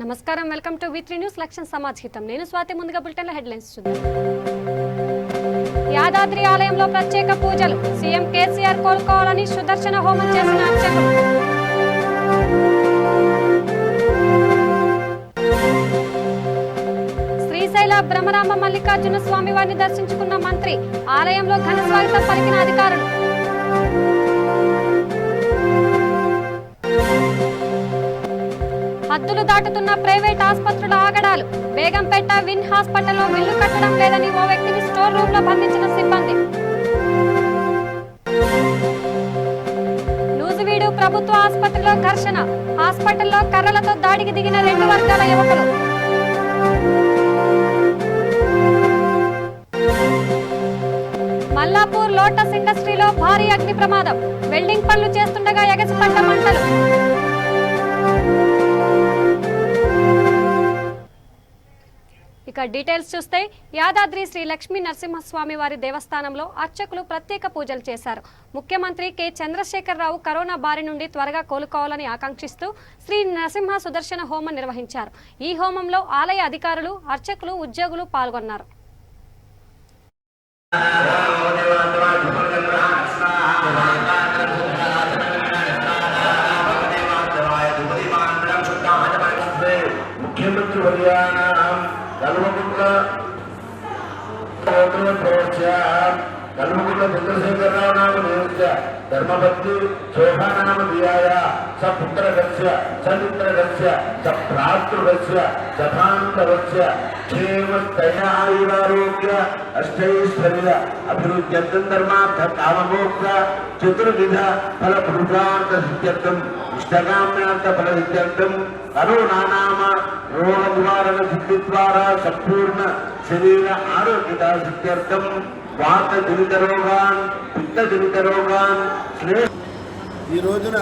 నమస్కారం, welcome to వి3 news లక్ష్యం సమాచారం. నేను స్వాతి. ముందుగా బులెటిన్ల హెడ్లైన్స్ చూద్దాం. యాదాద్రి ఆలయంలో ప్రత్యేక పూజలు. సీఎం కేసీఆర్ కోలుకోవాలని సుదర్శన హోమం చేసిన అర్చకులు. శ్రీశైల బ్రహ్మరామ మల్లికార్జున స్వామి వారిని దర్శించుకున్న మంత్రి. ఆలయంలో ఘన స్వాగతం పలికిన అధికారులు. హద్దులు దాటుతున్న ప్రైవేట్ ఆసుపత్రుల ఆగడాలు. బేగంపేట విన్ హాస్పిటల్లో బిల్లు కట్టడం లేదని ఓ వ్యక్తిని స్టోర్ రూమ్ లో బంధించిన సిబ్బంది. నూజివీడు ప్రభుత్వ ఆసుపత్రిలో ఘర్షణ. హాస్పిటల్లో కర్రలతో దాడికి దిగిన 2 వర్గాల యువకులు. మల్లాపూర్ లోటస్ ఇండస్ట్రీలో భారీ అగ్ని ప్రమాదం. వెల్డింగ్ పనులు చేస్తుండగా ఎగసిపడ్డ మంటలు. ఇక డీటెయిల్స్ చూస్తే, యాదాద్రి శ్రీ లక్ష్మీ నరసింహస్వామి వారి దేవస్థానంలో అర్చకులు ప్రత్యేక పూజలు చేశారు. ముఖ్యమంత్రి కె చంద్రశేఖరరావు కరోనా బారి నుండి త్వరగా కోలుకోవాలని ఆకాంక్షిస్తూ శ్రీ నరసింహ సుదర్శన హోమం నిర్వహించారు. ఈ హోమంలో ఆలయ అధికారులు, అర్చకులు, ఉద్యోగులు పాల్గొన్నారు. कलमुकुट चंद्रशेखरराव नाम नियुज्य धर्मपत्नी शोभा नाम दियाय स पुत्रगस्य स मित्रगस्य स भ्रातृगस्य स बान्धवस्य क्षेमस्थैर्यारोग्य अष्टैश्वर्य अभिवृद्ध्यर्थं धर्मार्थ काममोक्ष चतुर्विध फलपुरुषार्थ सिद्ध्यर्थं इष्टकाम्यार्थ फलसिद्ध्यर्थं करोना नाम रोग निवारण सिद्धिद्वारा संपूर्ण शरीर आरोग्यता सिद्ध्यर्थं వాత జనిత రోగాన్, పిత్త జనిత రోగాన్. ఈ రోజున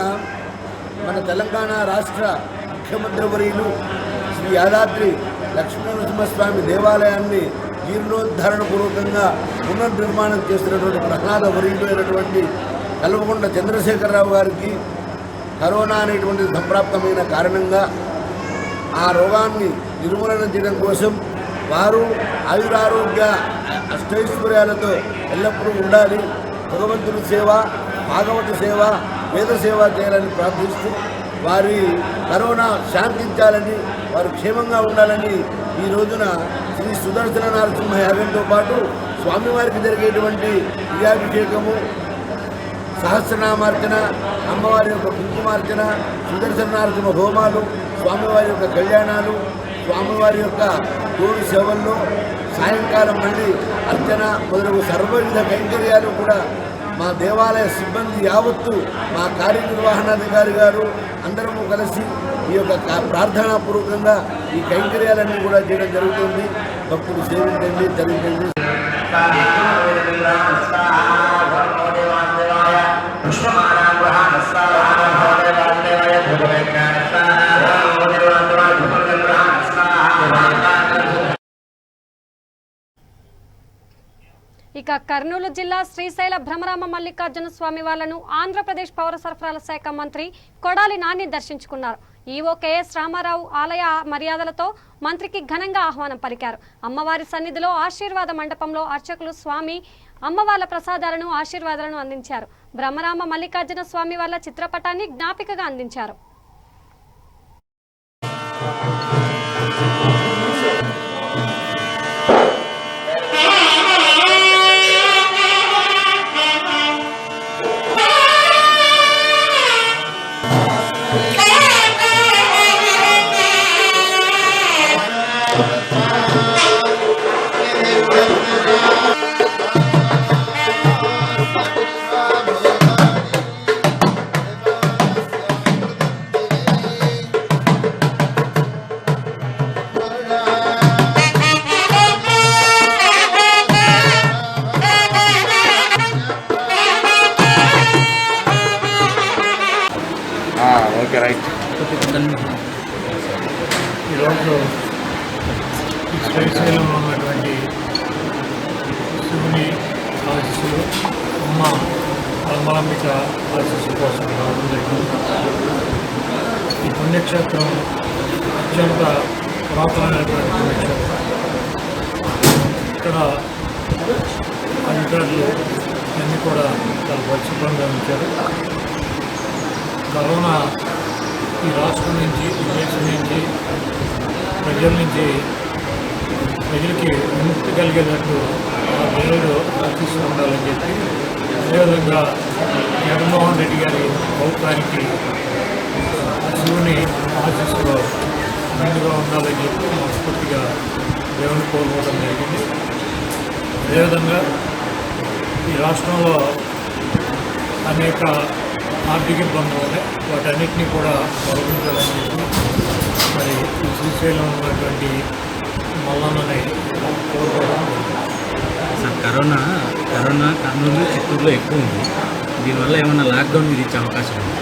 మన తెలంగాణ రాష్ట్ర ముఖ్యమంత్రి వర్యులు శ్రీ యాదాద్రి లక్ష్మీనరసింహస్వామి దేవాలయాన్ని జీర్ణోద్ధరణ పూర్వకంగా పునర్నిర్మాణం చేస్తున్నటువంటి ప్రహ్లాద వర్యులు అయినటువంటి కల్వకుంట్ల చంద్రశేఖరరావు గారికి కరోనా అనేటువంటి సంప్రాప్తమైన కారణంగా ఆ రోగాన్ని నిర్మూలన చేయడం కోసం వారు ఆయురారోగ్య అష్టైశ్వర్యాలతో ఎల్లప్పుడూ ఉండాలి, భగవంతుని సేవ, భాగవత సేవ, వేద సేవ చేయాలని ప్రార్థిస్తూ వారి కరోనా శాంతించాలని, వారు క్షేమంగా ఉండాలని ఈ రోజున శ్రీ సుదర్శన నరసింహ యాగంతో పాటు స్వామివారికి జరిగేటువంటి విజయాభిషేకము, సహస్రనామార్చన, అమ్మవారి యొక్క కుంకుమార్చన, సుదర్శన నరసింహ హోమాలు, స్వామివారి యొక్క కళ్యాణాలు, స్వామివారి యొక్క తోడు సేవల్లో సాయంకాలం మళ్ళీ అర్చన మొదలగు సర్వవిధ కైంకర్యాలు కూడా మా దేవాలయ సిబ్బంది యావత్తు, మా కార్యనిర్వహణాధికారి గారు అందరము కలిసి ఈ యొక్క ప్రార్థనాపూర్వకంగా ఈ కైంకర్యాలన్నీ కూడా చేయడం జరుగుతుంది. భక్తులు సేవించండి, తరించండి. ఇక కర్నూలు జిల్లా శ్రీశైల బ్రహ్మరామ మల్లికార్జున స్వామి వాళ్లను ఆంధ్రప్రదేశ్ పౌర సరఫరాల శాఖ మంత్రి కొడాలి నాని దర్శించుకున్నారు. ఈవో కెఎస్ రామారావు ఆలయ మర్యాదలతో మంత్రికి ఘనంగా ఆహ్వానం పలికారు. అమ్మవారి సన్నిధిలో ఆశీర్వాద మండపంలో అర్చకులు స్వామి అమ్మవార్ల ప్రసాదాలను, ఆశీర్వాదాలను అందించారు. బ్రహ్మరామ మల్లికార్జున స్వామి వాళ్ల చిత్రపటాన్ని జ్ఞాపికగా అందించారు. ఈరోజు శ్రీశైలంలో ఉన్నటువంటి శివుని ఆశీస్సులు, అమ్మ పరమాంబిక ఆశీస్సు కోసం రావడం జరిగింది. ఈ పుణ్యక్షేత్రం అత్యంత పురాతనమైనటువంటి పుణ్యక్షేత్రం. ఇక్కడ అధికారులు అన్నీ కూడా చాలా పరిశుభ్రంగా ఉంచారు. కరోనా ఈ రాష్ట్రం నుంచి, ఈ దేశం నుంచి, ప్రజలకి విముక్తి కలిగేటట్టు ఆ దేవుడు ఆశిస్తూ ఉండాలని చెప్పి, అదేవిధంగా జగన్మోహన్ రెడ్డి గారి ప్రభుత్వానికి శివుని ఆశిస్తూ ముందుగా ఉండాలని చెప్పి మనస్ఫూర్తిగా దేవుని కోరుకోవడం జరిగింది. అదేవిధంగా ఈ రాష్ట్రంలో అనేక ఆర్థిక ఇబ్బందులు ఉన్నాయి, వాటన్నిటినీ కూడా తొలగించాలని చెప్పి మరి ఈ శ్రీశైలం ఉన్నటువంటి మల్లన్నని కోరుకోవడం. సార్, కరోనా కర్నూలు, చిత్తూరులో ఎక్కువ ఉంది. దీనివల్ల ఏమైనా లాక్డౌన్ విధించే అవకాశం ఉంది?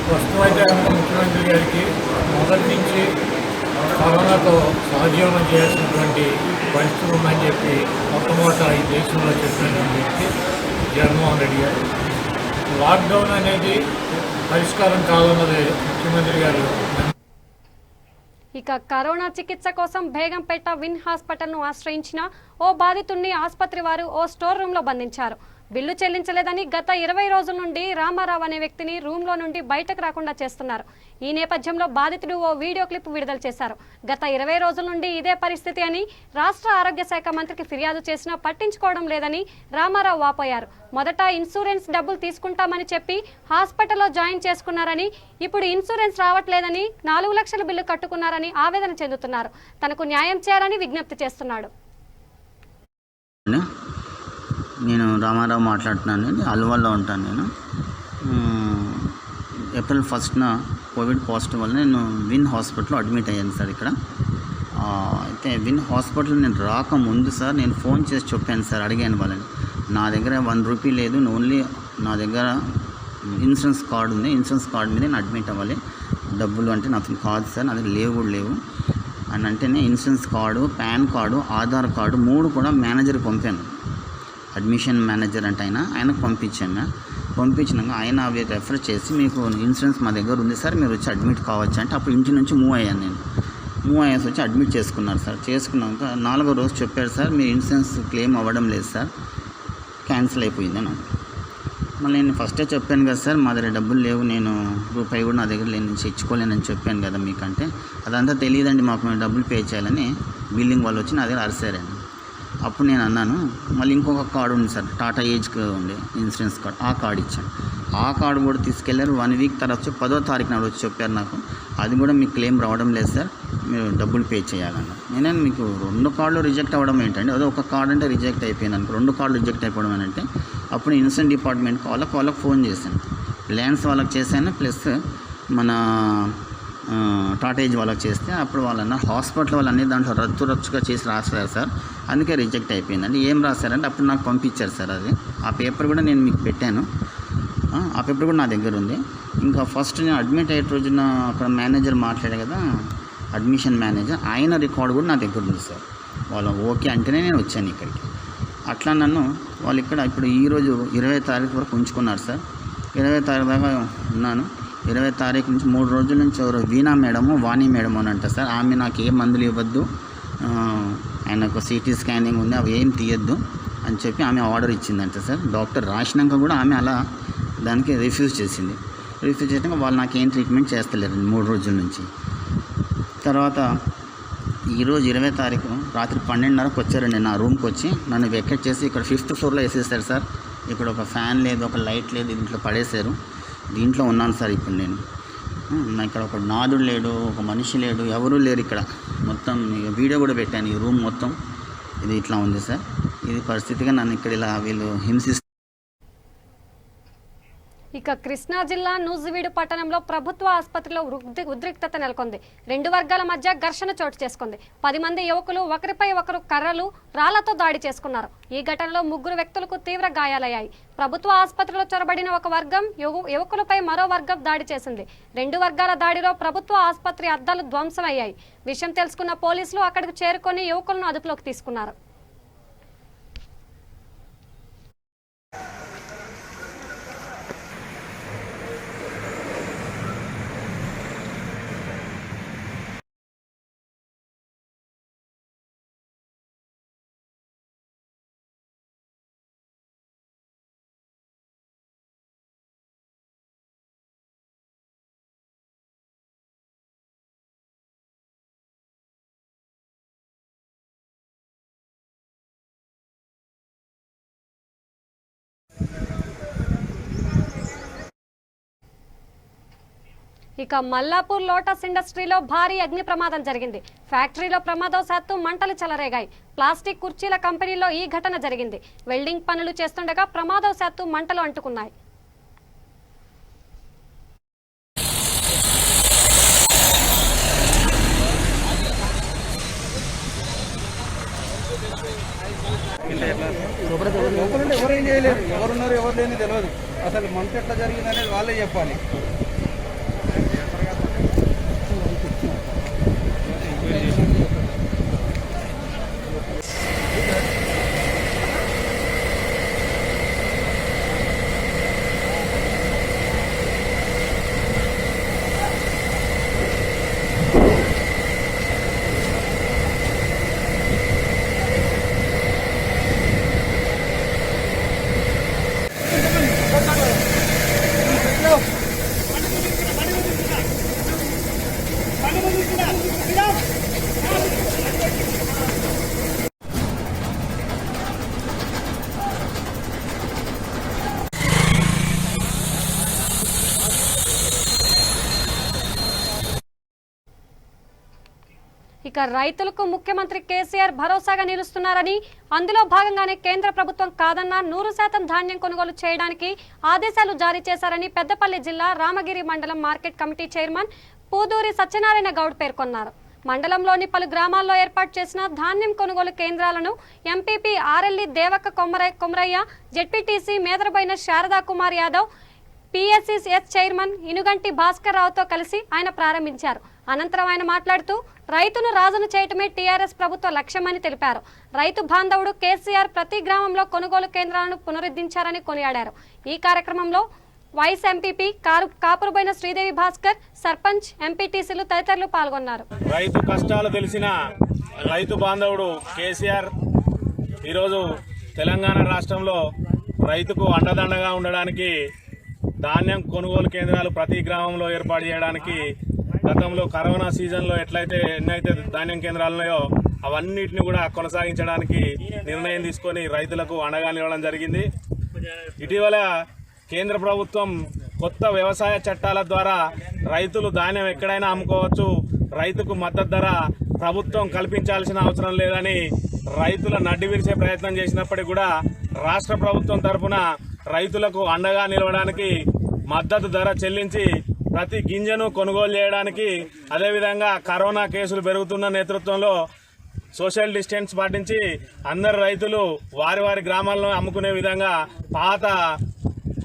ప్రస్తుతం అయితే కనుక ముఖ్యమంత్రి గారికి మొదటి నుంచి కరోనాతో సహజీవనం చేయాల్సినటువంటి పరిస్థితులు ఉన్నాయని చెప్పి మొట్టమొదట ఈ దేశంలో చెప్పినటువంటి వ్యక్తి జగన్మోహన్ రెడ్డి గారు. లాక్డౌన్ అనేది పరిష్కారం కాదన్నది ముఖ్యమంత్రి గారు. ఇక కరోనా చికిత్స కోసం బేగంపేట విన్ హాస్పిటల్ను ఆశ్రయించిన ఓ బాధితుడిని ఆసుపత్రి వారు ఓ స్టోర్ రూమ్లో బంధించారు. బిల్లు చెల్లించలేదని గత 20 రోజుల నుండి రామారావు అనే వ్యక్తిని రూమ్లో నుండి బయటకు రాకుండా చేస్తున్నారు. ఈ నేపథ్యంలో బాధితుడు ఓ వీడియో క్లిప్ విడుదల చేశారు. గత 20 రోజుల నుండి ఇదే పరిస్థితి అని రాష్ట్ర ఆరోగ్య శాఖ మంత్రికి ఫిర్యాదు చేసినా పట్టించుకోవడం లేదని రామారావు వాపోయారు. మొదట ఇన్సూరెన్స్ డబ్బులు తీసుకుంటామని చెప్పి హాస్పిటల్లో జాయిన్ చేసుకున్నారని, ఇప్పుడు ఇన్సూరెన్స్ రావట్లేదని 4 లక్షల బిల్లు కట్టుకున్నారని ఆవేదన చెందుతున్నారు. తనకు న్యాయం చేయాలని విజ్ఞప్తి చేస్తున్నాడు. నేను రామారావు మాట్లాడుతున్నాను. అల్వాల్లో ఉంటాను. నేను ఏప్రిల్ 1న కోవిడ్ పాజిటివ్ వల్ల నేను విన్ హాస్పిటల్లో అడ్మిట్ అయ్యాను సార్. ఇక్కడ అయితే విన్ హాస్పిటల్ నేను రాకముందు సార్ నేను ఫోన్ చేసి చెప్పాను సార్, అడిగాను వాళ్ళని. నా దగ్గర 1 రూపీ లేదు, ఓన్లీ నా దగ్గర ఇన్సూరెన్స్ కార్డు ఉంది, ఇన్సూరెన్స్ కార్డు మీద నేను అడ్మిట్ అవ్వాలి, డబ్బులు అంటే నాకు కాదు సార్, నా దగ్గర లేవు అని అంటేనే insurance card, pan card, Aadhaar card 3 కూడా మేనేజర్కి పంపాను. అడ్మిషన్ మేనేజర్ అంటే ఆయనకు పంపించినాక ఆయన అవి రెఫర్ చేసి మీకు ఇన్సూరెన్స్ మా దగ్గర ఉంది సార్, మీరు వచ్చి అడ్మిట్ కావచ్చు అంటే అప్పుడు ఇంటి నుంచి మూవ్ అయ్యాను. మూవ్ అయ్యేసి వచ్చి అడ్మిట్ చేసుకున్నారు సార్. చేసుకున్నాక 4వ రోజు చెప్పారు సార్, మీ ఇన్సూరెన్స్ క్లెయిమ్ అవ్వడం లేదు సార్, క్యాన్సిల్ అయిపోయింది అని. మళ్ళీ నేను ఫస్టే చెప్పాను కదా సార్, మా దగ్గర డబ్బులు లేవు, నేను రూపాయి కూడా నా దగ్గర నుంచి ఇచ్చుకోలేనని చెప్పాను కదా మీకంటే. అదంతా తెలియదండి మాకు, మేము డబ్బులు పే చేయాలని బిల్లింగ్ వాళ్ళు వచ్చి నా దగ్గర అరిసారండి. అప్పుడు నేను అన్నాను, మళ్ళీ ఇంకొక కార్డు ఉంది సార్, టాటా ఏజ్కి ఉండే ఇన్సూరెన్స్ కార్డు, ఆ కార్డు ఇచ్చాను. ఆ కార్డు కూడా తీసుకెళ్లారు. 1 వీక్ తర్వాత 10వ తారీఖు నాడు వచ్చి చెప్పారు నాకు, అది కూడా మీకు క్లెయిమ్ రావడం లేదు సార్, మీరు డబ్బులు పే చేయాలన్నారు. నేను మీకు 2 కార్డులు రిజెక్ట్ అవ్వడం ఏంటంటే, అదే ఒక కార్డు అంటే రిజెక్ట్ అయిపోయింది అనుకో, 2 కార్డులు రిజెక్ట్ అయిపోవడం ఏంటంటే, అప్పుడు ఇన్సూరెన్స్ డిపార్ట్మెంట్కి వాళ్ళకి ఫోన్ చేశాను, రిలయన్స్ వాళ్ళకి చేశాను, ప్లస్ మన టాటా ఏజ్ వాళ్ళకి చేస్తే అప్పుడు వాళ్ళన్న హాస్పిటల్ వాళ్ళు అన్ని దాంట్లో రచ్చుగా చేసి రాశారు సార్, అందుకే రిజెక్ట్ అయిపోయిందండి. ఏం రాశారంటే అప్పుడు నాకు పంపించారు సార్, అది ఆ పేపర్ కూడా నేను మీకు పెట్టాను, ఆ పేపర్ కూడా నా దగ్గర ఉంది. ఇంకా ఫస్ట్ నేను అడ్మిట్ అయ్యే రోజున అక్కడ మేనేజర్ మాట్లాడే కదా, అడ్మిషన్ మేనేజర్, ఆయన రికార్డు కూడా నా దగ్గర ఉంది సార్. వాళ్ళు ఓకే అంటేనే నేను వచ్చాను ఇక్కడికి. అట్లా నన్ను వాళ్ళు ఇక్కడ ఇప్పుడు ఈరోజు 20వ తారీఖు వరకు ఉంచుకున్నారు సార్. 20వ తారీఖు దాకా ఉన్నాను. 20వ తారీఖు నుంచి 3 రోజుల నుంచి ఎవరు వీణా మేడము, వాణి మేడము అని అంటారు సార్, ఆమె నాకు ఏ మందులు ఇవ్వద్దు, ఆయనకు సిటీ స్కానింగ్ ఉంది, అవి ఏం తీయద్దు అని చెప్పి ఆమె ఆర్డర్ ఇచ్చిందంట సార్. డాక్టర్ రాసినాక కూడా ఆమె అలా దానికి రిఫ్యూజ్ చేసింది. రిఫ్యూజ్ చేసినాక వాళ్ళు నాకు ఏం ట్రీట్మెంట్ చేస్తలేరు 3 రోజుల నుంచి. తర్వాత ఈరోజు 20వ తారీఖు రాత్రి 12:30కు వచ్చారండి నా రూమ్కి వచ్చి, నన్ను వెకెట్ చేసి ఇక్కడ 5th ఫ్లోర్లో వేసేసారు సార్. ఇక్కడ ఒక ఫ్యాన్ లేదు, ఒక లైట్ లేదు, దీంట్లో పడేశారు. దీంట్లో ఉన్నాను సార్ ఇప్పుడు నేను. ఇక్కడ ఒక నాదుడు లేడు, ఒక మనిషి లేడు, ఎవరూ లేరు ఇక్కడ. మొత్తం వీడియో కూడా పెట్టాను, ఈ రూమ్ మొత్తం ఇది ఇట్లా ఉంది సార్. ఇది పరిస్థితిగా నన్ను ఇక్కడ ఇలా వీళ్ళు హింసిస్తారు. ఇక కృష్ణా జిల్లా నూజివీడు పట్టణంలో ప్రభుత్వ ఆసుపత్రిలో ఉద్రిక్తత నెలకొంది. 2 వర్గాల మధ్య ఘర్షణ చోటు చేసుకుంది. 10 మంది యువకులు ఒకరిపై ఒకరు కర్రలు, రాళ్లతో దాడి చేసుకున్నారు. ఈ ఘటనలో 3 వ్యక్తులకు తీవ్ర గాయాలయ్యాయి. ప్రభుత్వ ఆసుపత్రిలో చొరబడిన ఒక వర్గం యువకులపై మరో వర్గం దాడి చేసింది. 2 వర్గాల దాడిలో ప్రభుత్వ ఆసుపత్రి అద్దాలు ధ్వంసమయ్యాయి. విషయం తెలుసుకున్న పోలీసులు అక్కడికి చేరుకొని యువకులను అదుపులోకి తీసుకున్నారు. ఇక మల్లాపూర్ లోటస్ ఇండస్ట్రీలో భారీ అగ్ని ప్రమాదం జరిగింది. ఫ్యాక్టరీలో ప్రమాదవశాత్తు మంటలు చెలరేగాయి. ప్లాస్టిక్ కుర్చీల కంపెనీలో ఈ ఘటన జరిగింది. వెల్డింగ్ పనులు చేస్తుండగా ప్రమాదవశాత్తు మంటలు అంటుకున్నాయి. ఎవరేం చేయలేరు, ఎవరున్నారు ఎవరు లేని తెలియదు. అసలు మంట ఎట్లా జరిగింది అనేది వాళ్ళే చెప్పాలి. ఇక రైతులకు ముఖ్యమంత్రి కేసీఆర్ భరోసాగా నిలుస్తున్నారని, అందులో భాగంగానే కేంద్ర ప్రభుత్వం కాదన్నా 100% ధాన్యం కొనుగోలు చేయడానికి ఆదేశాలు జారీ చేశారని పెద్దపల్లి జిల్లా రామగిరి మండలం market committee chairman Puduri Satyanarayana Goud పేర్కొన్నారు. మండలంలోని పలు గ్రామాల్లో ఏర్పాటు చేసిన ధాన్యం కొనుగోలు కేంద్రాలను ఎంపీపీ ఆర్ఎల్ఈ Devakka Komaraiah, ZPTC Medaraboina Sharada Kumar Yadav, PSCS chairman Inuganti Bhaskar రావుతో కలిసి ఆయన ప్రారంభించారు. అనంతరం ఆయన మాట్లాడుతూ రైతును రాజును చేయటమే టీఆర్ఎస్ ప్రభుత్వ లక్ష్యమని తెలిపారు. రైతు బాంధవుడు కేసీఆర్ ప్రతి గ్రామంలో కొనుగోలు కేంద్రాలను పునరుద్ధరించారని కొనియాడారు. ఈ కార్యక్రమంలో వైస్ ఎంపీపీ కాపురుబోయిన శ్రీదేవి భాస్కర్, సర్పంచ్, ఎంపీటీసీలు తదితరులు పాల్గొన్నారు. రైతు కష్టాలు తెలిసిన రైతు బాంధవుడు కేసీఆర్ ఈరోజు తెలంగాణ రాష్ట్రంలో రైతుకు అండదండగా ఉండడానికి ధాన్యం కొనుగోలు కేంద్రాలు ప్రతి గ్రామంలో ఏర్పాటు చేయడానికి గతంలో కరోనా సీజన్లో ఎన్నైతే ధాన్యం కేంద్రాలు ఉన్నాయో అవన్నిటిని కూడా కొనసాగించడానికి నిర్ణయం తీసుకొని రైతులకు అండగా నిలవడం జరిగింది. ఇటీవల కేంద్ర ప్రభుత్వం కొత్త వ్యవసాయ చట్టాల ద్వారా రైతులు ధాన్యం ఎక్కడైనా అమ్ముకోవచ్చు, రైతుకు మద్దతు ధర ప్రభుత్వం కల్పించాల్సిన అవసరం లేదని రైతుల నడ్డి విరిచే ప్రయత్నం చేసినప్పటికీ కూడా రాష్ట్ర ప్రభుత్వం తరఫున రైతులకు అండగా నిలవడానికి మద్దతు ధర చెల్లించి ప్రతి గింజను కొనుగోలు చేయడానికి, అదేవిధంగా కరోనా కేసులు పెరుగుతున్న నేతృత్వంలో సోషల్ డిస్టెన్స్ పాటించి అందరు రైతులు వారి వారి గ్రామాల్లో అమ్ముకునే విధంగా పాత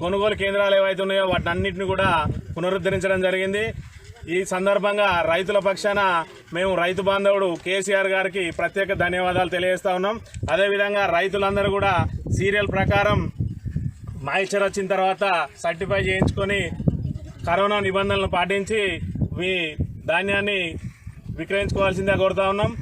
కొనుగోలు కేంద్రాలు ఏవైతే ఉన్నాయో వాటన్నిటిని కూడా పునరుద్ధరించడం జరిగింది. ఈ సందర్భంగా రైతుల పక్షాన మేము రైతు బాంధవుడు కేసీఆర్ గారికి ప్రత్యేక ధన్యవాదాలు తెలియజేస్తా ఉన్నాం. అదేవిధంగా రైతులందరూ కూడా సీరియల్ ప్రకారం మాయిశ్చర్ వచ్చిన తర్వాత సర్టిఫై చేయించుకొని కరోనా నిబంధనలను పాటించి మీ ధాన్యాన్ని విక్రయించుకోవాల్సిందే కోరుతా ఉన్నాం.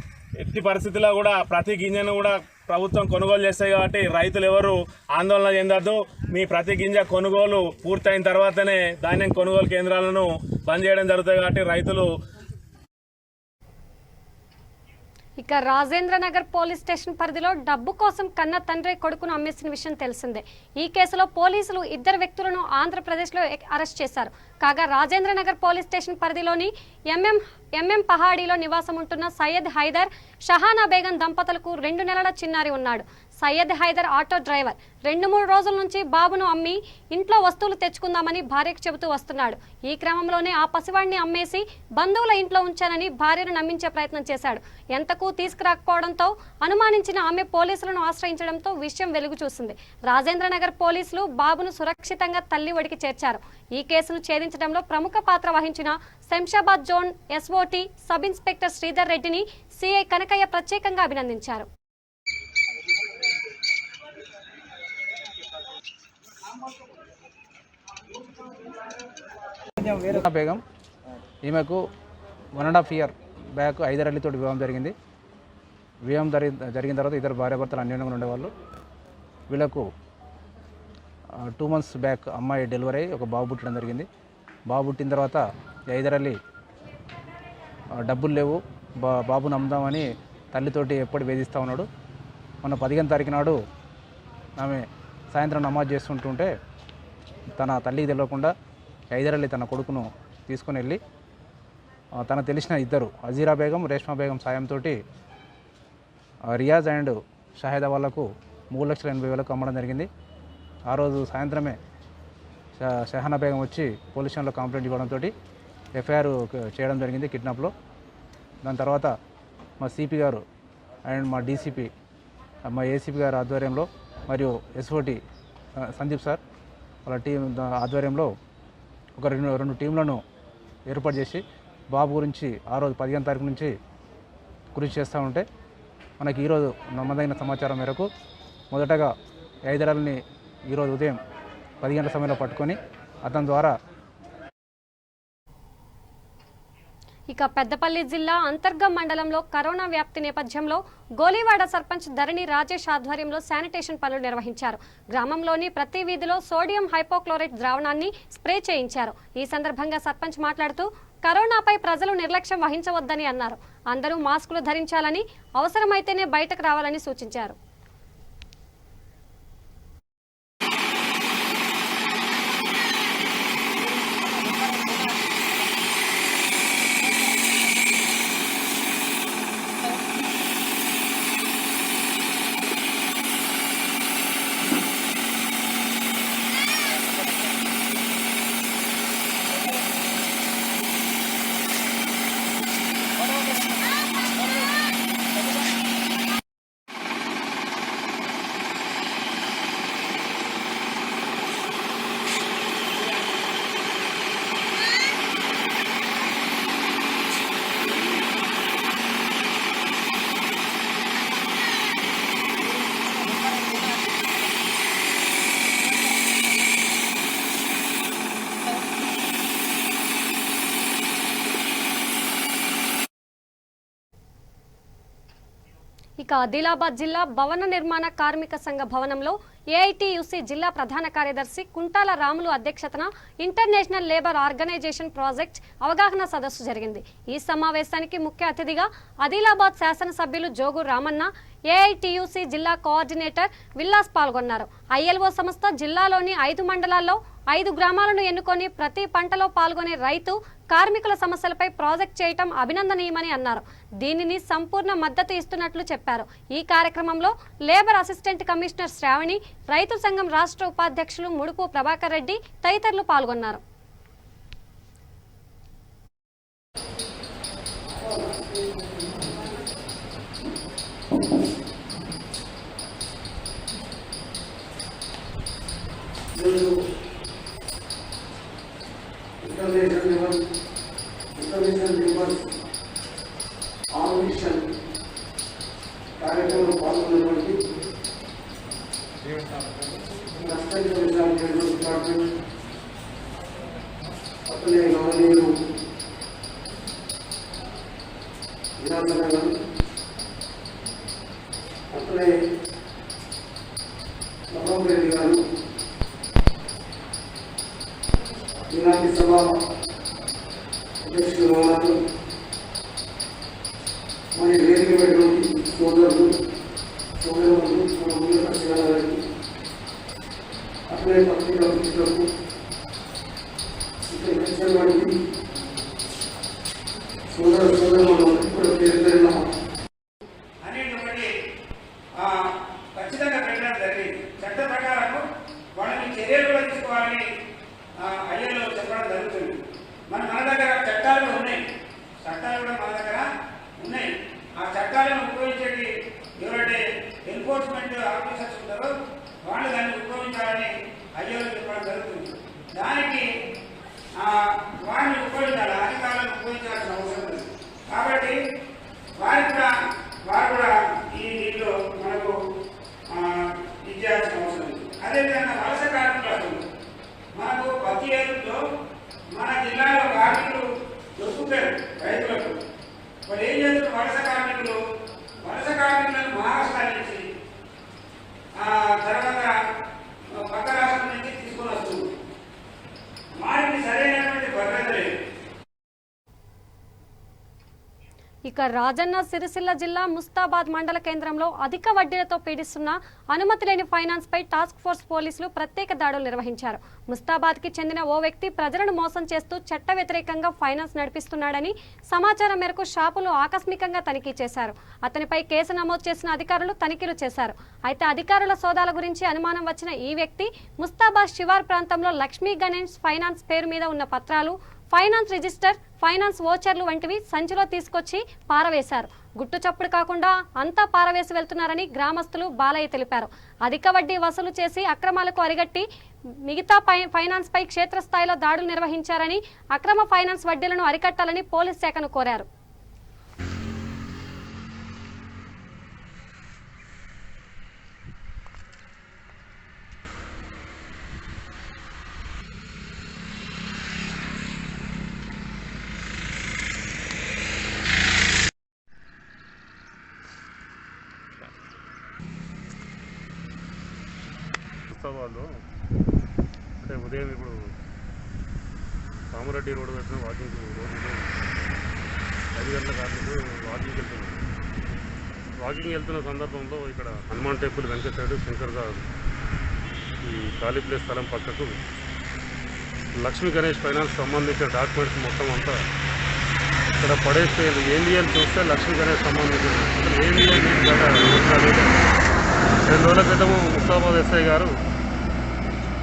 ఎట్టి పరిస్థితుల్లో కూడా ప్రతి గింజను కూడా ప్రభుత్వం కొనుగోలు చేస్తాయి కాబట్టి రైతులు ఎవరు ఆందోళన చెందొద్దు. మీ ప్రతి గింజ కొనుగోలు పూర్తయిన తర్వాతనే ధాన్యం కొనుగోలు కేంద్రాలను బంద్ చేయడం జరుగుతుంది కాబట్టి రైతులు. ఇక రాజేంద్రనగర్ పోలీస్ స్టేషన్ పరిధిలో డబ్బు కోసం కన్న తండ్రి కొడుకును అమ్మేసిన విషయం తెలిసిందే. ఈ కేసులో పోలీసులు 2 వ్యక్తులను ఆంధ్రప్రదేశ్లో అరెస్ట్ చేశారు. కాగా రాజేంద్రనగర్ పోలీస్ స్టేషన్ పరిధిలోని ఎంఎం పహాడీలో నివాసం ఉంటున్న సయ్యద్ హైదర్, షహానా బేగం దంపతులకు 2 నెలల చిన్నారి ఉన్నాడు. Syed Hyder auto driver. 2-3 రోజుల నుంచి బాబును అమ్మి ఇంట్లో వస్తువులు తెచ్చుకుందామని భార్యకు చెబుతూ వస్తున్నాడు. ఈ క్రమంలోనే ఆ పసివాడిని అమ్మేసి బంధువుల ఇంట్లో ఉంచానని భార్యను నమ్మించే ప్రయత్నం చేశాడు. ఎంతకు తీసుకురాకపోవడంతో అనుమానించిన ఆమె పోలీసులను ఆశ్రయించడంతో విషయం వెలుగు చూసింది. రాజేంద్రనగర్ పోలీసులు బాబును సురక్షితంగా తల్లి ఒడికి చేర్చారు. ఈ కేసును ఛేదించడంలో ప్రముఖ పాత్ర వహించిన Shamshabad zone SOT sub inspector Sridhar రెడ్డిని సిఐ కనకయ్య ప్రత్యేకంగా అభినందించారు. బేగం ఈమెకు 1.5 year బ్యాక్ హైదర్ అలీతో వివాహం జరిగింది. వివాహం జరిగిన తర్వాత ఇద్దరు భార్యాభర్తలు అన్యోన్యంగా ఉండేవాళ్ళు. వీళ్ళకు 2 months బ్యాక్ అమ్మాయి డెలివరీ అయ్యి ఒక బాబు పుట్టడం జరిగింది. బాబు పుట్టిన తర్వాత హైదర్ అలీ డబ్బులు లేవు, బాబుని అమ్ముదామని తల్లితోటి ఎప్పుడు వేధిస్తూ ఉన్నాడు. మొన్న 15వ తారీఖు నాడు ఆమె సాయంత్రం నమాజ్ చేస్తుంటుంటే తన తల్లికి తెలియకుండా హైదర్ అలీ తన కొడుకును తీసుకొని వెళ్ళి తనకు తెలిసిన ఇద్దరు అజీరా బేగం రేష్మా బేగం సాయంతో రియాజ్ అండ్ షాహిదా వాళ్లకు 3,80,000 అమ్మడం జరిగింది. ఆ రోజు సాయంత్రమే షహానా బేగం వచ్చి పోలీస్ స్టేషన్లో కంప్లైంట్ ఇవ్వడంతో ఎఫ్ఐఆర్ చేయడం జరిగింది కిడ్నాప్లో. దాని తర్వాత మా సిపి గారు అండ్ మా డీసీపీ మా ఏసీపీ గారి ఆధ్వర్యంలో మరియు ఎస్ఓటి సందీప్ సార్ వాళ్ళ టీం ఆధ్వర్యంలో ఒక రెండు టీంలను ఏర్పాటు చేసి బాబు గురించి ఆ రోజు 15వ తారీఖు నుంచి కృషి చేస్తూ ఉంటే మనకి ఈరోజు నమ్మదగిన సమాచారం మేరకు మొదటగా హైదరాబాద్ని ఈరోజు ఉదయం 10 గంటల సమయంలో పట్టుకొని అతని ద్వారా ఇక పెద్దపల్లి జిల్లా అంతర్గం మండలంలో కరోనా వ్యాప్తి నేపథ్యంలో గోలీవాడ సర్పంచ్ ధరణి రాజేష్ ఆధ్వర్యంలో శానిటేషన్ పనులు నిర్వహించారు. గ్రామంలోని ప్రతి వీధిలో సోడియం హైపోక్లోరైట్ ద్రావణాన్ని స్ప్రే చేయించారు. ఈ సందర్భంగా సర్పంచ్ మాట్లాడుతూ కరోనాపై ప్రజలు నిర్లక్ష్యం వహించవద్దని అన్నారు. అందరూ మాస్కులు ధరించాలని, అవసరమైతేనే బయటకు రావాలని సూచించారు. ఇక ఆదిలాబాద్ జిల్లా భవన నిర్మాణ కార్మిక సంఘ భవనంలో ఏఐటియుసి జిల్లా ప్రధాన కార్యదర్శి కుంటాల రాములు అధ్యక్షతన ఇంటర్నేషనల్ లేబర్ ఆర్గనైజేషన్ ప్రాజెక్ట్ అవగాహన సదస్సు జరిగింది. ఈ సమావేశానికి ముఖ్య అతిథిగా ఆదిలాబాద్ శాసనసభ్యులు జోగు రామన్న, ఏఐటియుసి జిల్లా కోఆర్డినేటర్ విల్లాస్ పాల్గొన్నారు. ఐఎల్ఓ సంస్థ జిల్లాలోని 5 మండలాల్లో 5 గ్రామాలను ఎన్నుకొని ప్రతి పంటలో పాల్గొనే రైతు కార్మికుల సమస్యలపై ప్రాజెక్ట్ చేయటం అభినందనీయమని అన్నారు. దీనిని సంపూర్ణ మద్దతు ఇస్తున్నట్లు చెప్పారు. ఈ కార్యక్రమంలో లేబర్ అసిస్టెంట్ కమిషనర్ శ్రావణి, రైతు సంఘం రాష్ట్ర ఉపాధ్యక్షులు ముడుపు ప్రభాకర్ రెడ్డి తదితరులు పాల్గొన్నారు. కార్యక్రమంలో పాల్గొన్నటువంటి డిపార్ట్మెంట్ అతనే గవర్నీయులు వినాశన గారు, అతనే ప్రభాకర్ రెడ్డి గారు, ఇలాంటి సభ అధ్యక్షులు ఉన్నారు. మరి వేదిక పెట్టినటువంటి సోదరులు సోదరులు గారికి, అట్లే పత్రికా మిత్రులకు, ఇక్కడ వచ్చినటువంటి సోదరులు కూడా పేరు పేరున అనేటువంటి ఖచ్చితంగా పెట్టడం జరిగింది. చట్ట ప్రకారం వాళ్ళని చర్యలు కూడా తీసుకోవాలని అయ్యలో చెప్పడం జరుగుతుంది. మన దగ్గర చట్టాలు ఉన్నాయి, చట్టాలు కూడా మన దగ్గర ఉన్నాయి. ఆ చట్టాలను ఉపయోగించేది ఎవరైతే ఎన్ఫోర్స్మెంట్ ఆఫీసర్స్ ఉంటారో వాళ్ళు దాన్ని ఉపయోగించాలని అయ్యలో చెప్పడం జరుగుతుంది. దానికి వారిని ఉపయోగించాలి, అధికారులను ఉపయోగించాల్సిన అవసరం ఉంది. కాబట్టి వారు కూడా ఈ దీంట్లో మనకు ఇచ్చేయాల్సిన అవసరం ఉంది. అదేవిధంగా వలస కార్మికులు మనకు ప్రతి ఏరులో మన జిల్లాలో కార్మికులు దొరుకుతారు రైతులకు. వాళ్ళు ఏం చేస్తారు, వలస కార్మికులను మహారాష్ట్ర నుంచి తర్వాత పక్క రాష్ట్రం నుంచి తీసుకొని వస్తుంది. వారికి సరైనటువంటి భద్రత లేదు. ఇక ఇక రాజన్న సిరిసిల్ల జిల్లా ముస్తాబాద్ మండల కేంద్రంలో అధిక వడ్డీలతో పీడిస్తున్న అనుమతి లేని ఫైనాన్స్ పై టాస్క్ ఫోర్స్ పోలీసులు ప్రత్యేక దాడులు నిర్వహించారు. ముస్తాబాద్ కి చెందిన ఓ వ్యక్తి ప్రజలను మోసం చేస్తూ చట్ట వ్యతిరేకంగా ఫైనాన్స్ నడిపిస్తున్నాడని సమాచారం మేరకు షాపులు ఆకస్మికంగా తనిఖీ చేశారు. అతనిపై కేసు నమోదు చేసిన అధికారులు తనిఖీలు చేశారు. అయితే అధికారుల సోదాల గురించి అనుమానం వచ్చిన ఈ వ్యక్తి ముస్తాబాద్ శివార్ ప్రాంతంలో లక్ష్మీ గణేష్ ఫైనాన్స్ పేరు మీద ఉన్న పత్రాలు, ఫైనాన్స్ రిజిస్టర్, ఫైనాన్స్ వోచర్లు వంటివి సంచిలో తీసుకొచ్చి పారవేశారు. గుట్టు చప్పుడు కాకుండా అంతా పారవేసి వెళ్తున్నారని గ్రామస్తులు బాలయ్య తెలిపారు. అధిక వడ్డీ వసూలు చేసి అక్రమాలకు అరిగట్టి మిగతా ఫైనాన్స్ పై క్షేత్రస్థాయిలో దాడులు నిర్వహించారని, అక్రమ ఫైనాన్స్ వడ్డీలను అరికట్టాలని పోలీస్ శాఖను కోరారు. ముస్తాబాద్లో అంటే ఉదయం ఇప్పుడు కామారెడ్డి రోడ్డు వచ్చిన వాకింగ్ రోడ్డు 5 గంటల కార్మికులు వాకింగ్ వెళ్తున్న సందర్భంలో ఇక్కడ హనుమాన్ టెంపుల్ వెనక సైడ్ శంకర్ గారు ఈ ఖాళీ ప్లేస్ స్థలం పక్కకు లక్ష్మీ గణేష్ ఫైనాన్స్ సంబంధించిన డాక్యుమెంట్స్ మొత్తం అంతా ఇక్కడ పడేస్తే ఏంది అని చూస్తే లక్ష్మీ గణేష్ సంబంధించిన అసలు ఏంది అని 2 రోజుల క్రితము ముస్తాబాద్ ఎస్ఐ గారు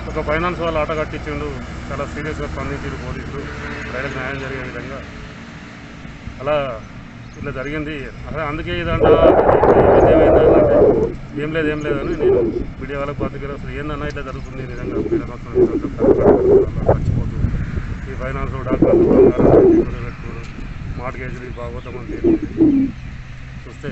ఒక ఫైనాన్స్ వాళ్ళు ఆట కట్టించిండు. చాలా సీరియస్గా స్పందించారు పోలీసులు. ప్రజలకు న్యాయం జరిగే విధంగా అలా ఇట్లా జరిగింది. అసలు అందుకే ఇదంటే ఏమైందంటే ఏం లేదని నేను మీడియా వాళ్ళకి బతికారు. అసలు ఏందన్నా ఇట్లా జరుగుతుంది ఈ విధంగా చచ్చిపోతుంది. ఈ ఫైనాన్స్ డాక్యుమెంట్లు పెట్టుకోరు, మార్గేజ్లు బాగోతామని చూస్తే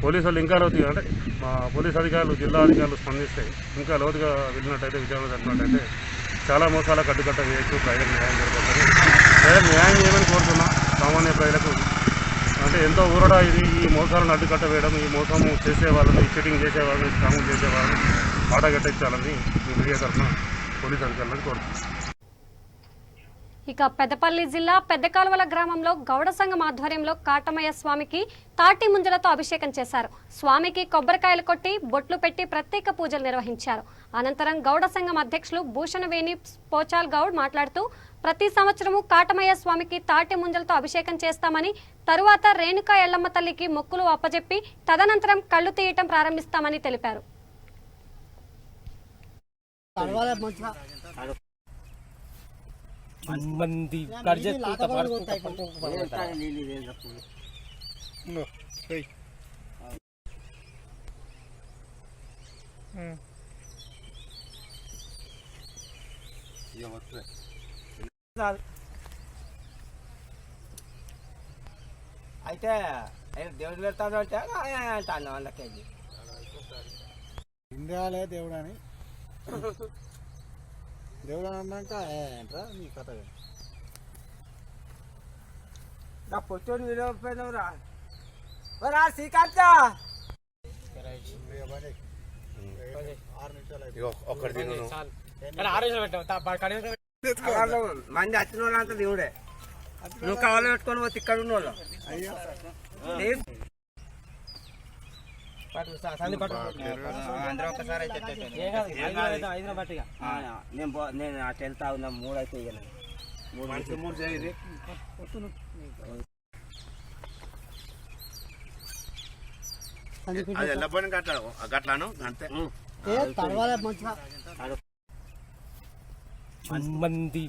పోలీసు వాళ్ళు ఇంకా లోతుగా అంటే మా పోలీస్ అధికారులు, జిల్లా అధికారులు స్పందిస్తే ఇంకా లోతుగా వెళ్ళినట్టయితే, విచారణ జరిపినట్టయితే చాలా మోసాలకు అడ్డుకట్ట వేయచ్చు. ప్రజలకు న్యాయం జరుగుతుంది. ప్రజలకు న్యాయం చేయమని కోరుతున్నా. సామాన్య ప్రజలకు అంటే ఎంతో ఊరడా ఇది. ఈ మోసాలను అడ్డుకట్ట వేయడం, ఈ మోసము చేసేవాళ్ళని, ఈ చీటింగ్ చేసేవాళ్ళని, స్కాములు చేసేవాళ్ళని ఆట కట్టించాలని ఈ మీడియా తరఫున పోలీస్ అధికారులను కోరుతున్నాను. ఇక పెద్దపల్లి జిల్లా పెద్దకాలువల గ్రామంలో గౌడ సంఘం ఆధ్వర్యంలో కాటమయ్య స్వామికి తాటి ముంజలతో అభిషేకం చేశారు. స్వామికి కొబ్బరికాయలు కొట్టి బొట్లు పెట్టి ప్రత్యేక పూజలు నిర్వహించారు. అనంతరం గౌడ సంఘం అధ్యక్షులు భూషణవేణి పోచాల్ గౌడ్ మాట్లాడుతూ ప్రతి సంవత్సరము కాటమయ్య స్వామికి తాటి ముంజలతో అభిషేకం చేస్తామని, తరువాత రేణుకా ఎల్లమ్మ తల్లికి మొక్కులు అప్పజెప్పి తదనంతరం కళ్ళు తీయటం ప్రారంభిస్తామని తెలిపారు. మంది అయితే దేవుడు పెడతాడు అంటే అంటాను వాళ్ళకి ఇండియాలే దేవుడు అని దేవుడు అన్నాక ఏంట్రా నీ కథ నా పొచ్చోడు విలువపోయినవురా రా శ్రీకాంత మంది వచ్చిన వాళ్ళంతా దేవుడే. నువ్వు కావాలి పెట్టుకొని పోతే ఇక్కడ ఉన్న వాళ్ళు అందరూ ఒకసారి నేను అటు వెళ్తా ఉన్నా. 3 అయితే ఇవ్వలేదు. 3 చేయాలి. గట్లాను అంతే మంది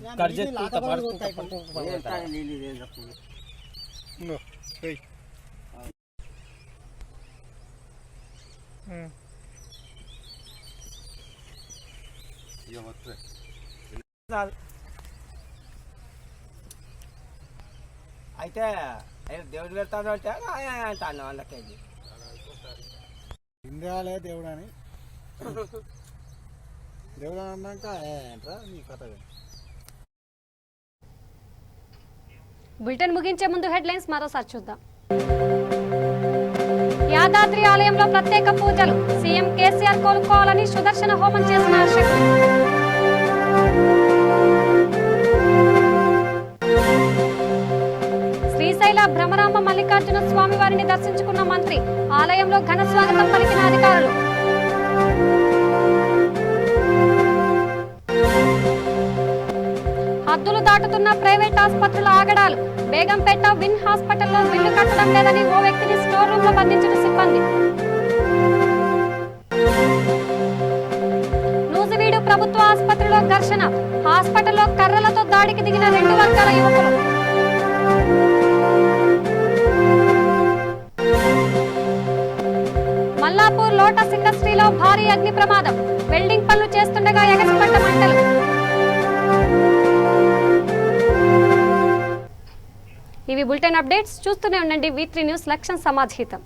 అయితే దేవుడు పెడతాడు అంటే అంటాను వాళ్ళకి ఇండియాలే దేవుడు అని దేవుడు అన్నాక ఏంట్రా నీ కథ. బులెటిన్ ముగించే ముందు హెడ్లైన్స్ మరోసారి చూద్దాం. యాదాద్రి ఆలయంలో ప్రత్యేక పూజలు. సీఎం కేసీఆర్ కోలుకోవాలని సుదర్శన హోమం చేసిన అర్చకులు. శ్రీశైల భ్రమరామ మల్లికార్జున స్వామివారిని దర్శించుకున్న మంత్రి. ఆలయంలో ఘన స్వాగతం పలికిన అధికారులు. హద్దులు దాటుతున్న ప్రైవేట్ ఆసుపత్రుల ఆగడాలు. బేగంపేట విన్ హాస్పిటల్లో బిల్లు కట్టడం లేదని ఓ వ్యక్తిని స్టోర్ రూమ్ లో బంధించిన సిబ్బంది. నూజివీడు ప్రభుత్వ ఆసుపత్రిలో ఘర్షణ. హాస్పిటల్లో కర్రలతో దాడికి దిగిన 2 వర్గాల యువకులు. మల్లాపూర్ లోటస్ ఇండస్ట్రీలో భారీ అగ్ని ప్రమాదం. వెల్డింగ్ పనులు చేస్తుండగా ఎగసిపడ్డ మంటలు. ఇవి బులెటిన్ అప్డేట్స్. చూస్తూనే ఉండండి V3 న్యూస్. లక్ష్యం సమాధితం.